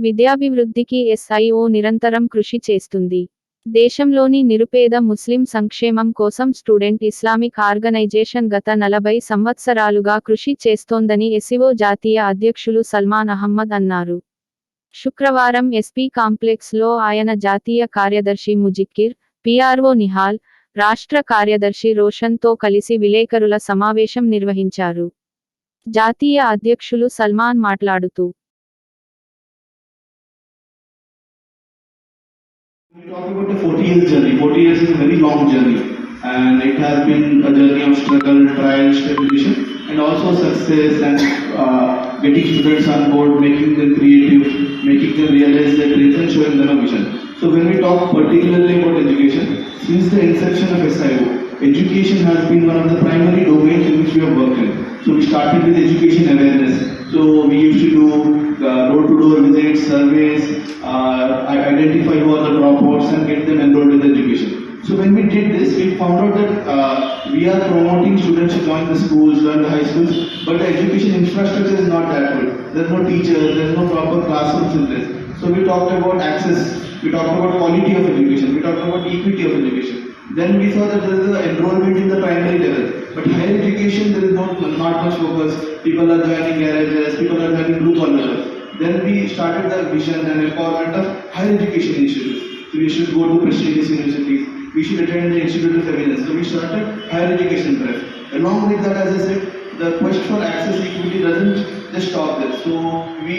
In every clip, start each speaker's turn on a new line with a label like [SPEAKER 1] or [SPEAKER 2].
[SPEAKER 1] విద్యాభివృద్ధికి SIO నిరంతరం కృషి చేస్తుంది. దేశంలోని నిరుపేద ముస్లిం సంక్షేమం కోసం స్టూడెంట్ ఇస్లామిక్ ఆర్గనైజేషన్ గత 40 సంవత్సరాలుగా కృషి చేస్తోందని SIO జాతీయ అధ్యక్షులు సల్మాన్ అహ్మద్ అన్నారు. శుక్రవారం ఎస్పీ కాంప్లెక్స్లో ఆయన జాతీయ కార్యదర్శి ముజిక్కిర్, PRO నిహాల్, రాష్ట్ర కార్యదర్శి రోషన్తో కలిసి విలేకరుల సమావేశం నిర్వహించారు. జాతీయ అధ్యక్షులు సల్మాన్ మాట్లాడుతూ
[SPEAKER 2] We talk about the 40 years journey. 40 years is a very long journey, and it has been a journey of struggle, trial, tribulation, and also success and getting students on board, making them creative, making them realize their dreams and showing them a vision. So when we talk particularly about education, since the inception of SIO, education has been one of the primary domains in which we have worked in. So we started with education awareness. So we used to do door-to-door visits, surveys, identify who are the dropouts and get them enrolled in the education. So when we did this, we found out that we are promoting students to join the schools, join the high schools, but the education infrastructure is not that good. There are no teachers, there is no proper classrooms in this. So we talked about access, we talked about quality of education, we talked about equity of education. Then we saw that there is an enrollment in the primary level, but higher education there is not much focus. People are joining garages, people are joining blue collar jobs. Then we started the vision and empowerment of higher education institutes. So we should go to prestigious universities, we should attend the Institute of Eminence. So we started higher education prep. Along with that, as I said, the quest for access equity doesn't just stop there. So we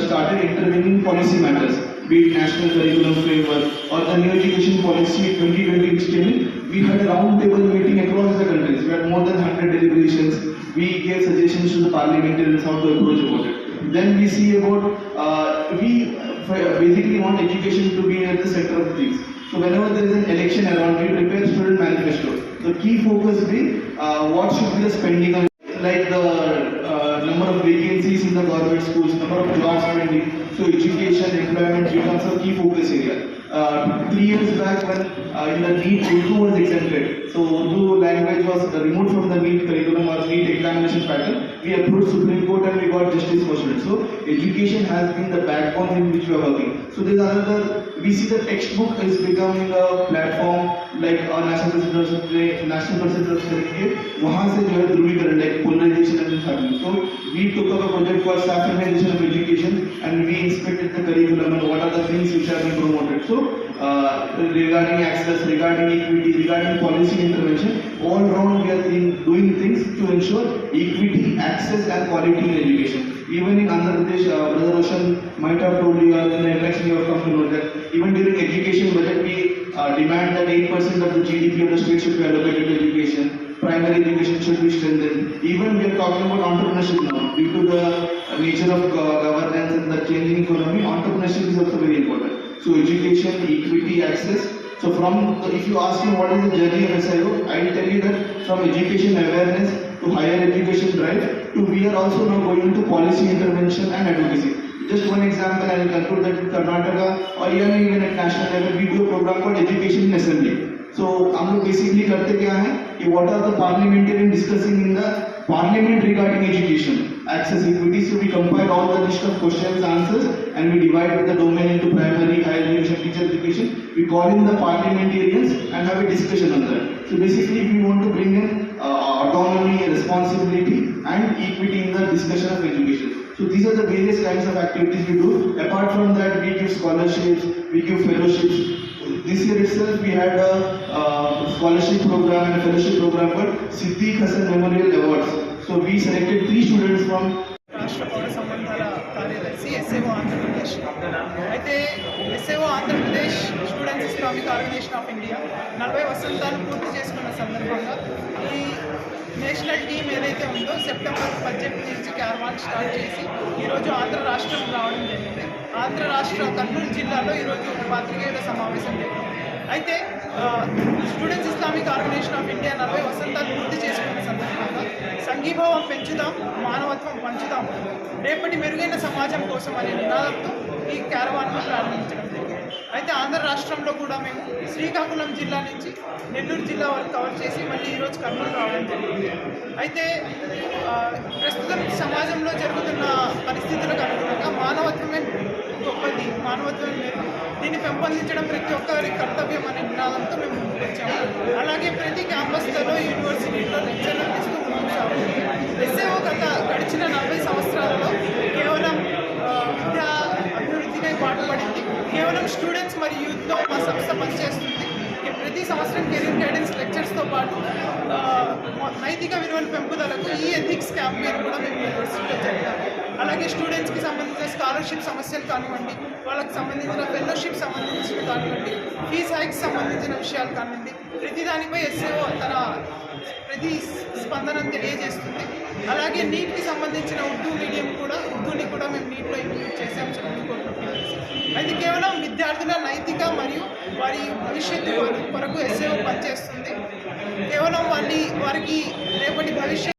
[SPEAKER 2] started intervening policy matters, be it national curriculum framework or the new education policy 2020 which came in. We had a round table meeting across the countries. We had more than 100 deliberations. We gave suggestions to the parliamentarians how to approach about it. Then we see about we basically want education to be at the center of things. So whenever there is an election around, we prepare student manifesto. The key focus be what should be the spending on, like the number of vacancies in the government schools, number of jobs pending. So education, employment becomes a key focus area. 3 years back when in the NEET Urdu was exempted, so Urdu language was removed from the NEET curriculum or NEET examination pattern, we approached Supreme Court and we got justice for students. So education has been the backbone in which we are working. So there is another, we see the textbook is becoming a platform like national president करेंगे वहाँ से जो है ध्रुवीकरण like polarization is happening. So we took up a project for saffronization of education and we inspected the curriculum and what are the things which are being promoted. So regarding access, regarding equity, regarding policy intervention, all round we are doing things to ensure equity, access and quality in education. Even in Andhra Pradesh, Brother Roshan might have told you in the election you have come to know that even during education budget we demand that 8% of the GDP of the state should be allocated to education. Primary education should be strengthened. Even we are talking about entrepreneurship now. Due to the nature of governance and the changing economy, entrepreneurship is also very important. So education, equity, access. So if you ask me what is the journey of SIO, I will tell you that from education awareness to higher education drive to we are also now going into policy intervention and advocacy. Just one example, I will conclude that in Karnataka or even at national level, we do a program called Education in Assembly. So हम लोग basically करते क्या है कि what are the parliamentarians discussing in the parliament regarding education, access, equity. So we compile all the list of questions, answers, and we divide the domain into primary, higher education, teacher education. We call in the parliamentarians and have a discussion on that. So basically, we want to bring in autonomy, responsibility, and equity in the discussion of education. So these are the various kinds of activities we do. Apart from that, we give scholarships, we give fellowships. This year itself, we had a scholarship program and a fellowship program called Siddiq Hassan Memorial Awards. So we selected 3 students from
[SPEAKER 3] రాష్ట్ర పౌర సంబంధాల కార్యదర్శి SIO Andhra Pradesh. అయితే SIO Andhra Pradesh students Islamic organisation of India 40 వసంతాలు పూర్తి చేసుకున్న సందర్భంగా ఈ నేషనల్ టీమ్ ఏదైతే ఉందో సెప్టెంబర్ 18 నుంచి క్యారవాన్ స్టార్ట్ చేసి ఈరోజు ఆంధ్ర రాష్ట్రం రావడం జరిగింది. ఆంధ్ర రాష్ట్ర కర్నూలు జిల్లాలో ఈరోజు పాత్రికేయుల సమావేశం జరిగింది. అయితే students Islamic organisation of India 40 వసంతాలు పూర్తి చేసుకున్న సందర్భంగా సంఘీభావం పెంచుదాం, మానవత్వం పంచుదాం, రేపటి మెరుగైన సమాజం కోసం అనే నినాదంతో ఈ క్యారవాన్ను ప్రారంభించడం జరిగింది. అయితే ఆంధ్ర రాష్ట్రంలో కూడా మేము శ్రీకాకుళం జిల్లా నుంచి నెల్లూరు జిల్లా వరకు కవర్ చేసి మళ్ళీ ఈరోజు కర్నూలు రావడం జరిగింది. అయితే ప్రస్తుతం సమాజంలో జరుగుతున్న పరిస్థితులకు అనుగుణంగా మానవత్వమే గొప్పది, మానవత్వం లేదు, దీన్ని పెంపొందించడం ప్రతి ఒక్కరి కర్తవ్యం అనే నినాదంతో మేము ముందుకు వచ్చాము. అలాగే ప్రతి క్యాంపస్లలో యూనివర్సిటీలో లెక్చర్లు ఇస్తూ ముందుకు సాగుతుంది. ఎస్ఏఓ గడిచిన 40 సంవత్సరాలలో కేవలం విద్యా అభివృద్ధికై పాటుపడింది. కేవలం స్టూడెంట్స్ మరియు యూత్తో మా సంస్థ పనిచేస్తుంది. ప్రతి సంవత్సరం కెరీర్ గైడెన్స్ లెక్చర్స్తో పాటు నైతిక విలువల పెంపుదలకు ఈ ఎథిక్స్ క్యాంపెయిన్ కూడా మేము యూనివర్సిటీలో చెప్తాము. అలాగే స్టూడెంట్స్కి సంబంధించిన స్కాలర్షిప్ సమస్యలు కానివ్వండి, వాళ్ళకి సంబంధించిన ఫెలోషిప్ సంబంధించిన కానివ్వండి, ఫీజ్ హైక్స్ సంబంధించిన విషయాలు కానివ్వండి, ప్రతి దానిపై ఎస్ఏఓ తన ప్రతి స్పందనను తెలియజేస్తుంది. అలాగే నీట్కి సంబంధించిన ఉర్దూని కూడా మేము నీట్లో ఇంక్లూడ్ చేసాము చదువుకోవడం. అది కేవలం విద్యార్థుల నైతిక మరియు వారి భవిష్యత్తు కొరకు ఎస్ఏఓ పనిచేస్తుంది. కేవలం వారికి రేపటి భవిష్యత్తు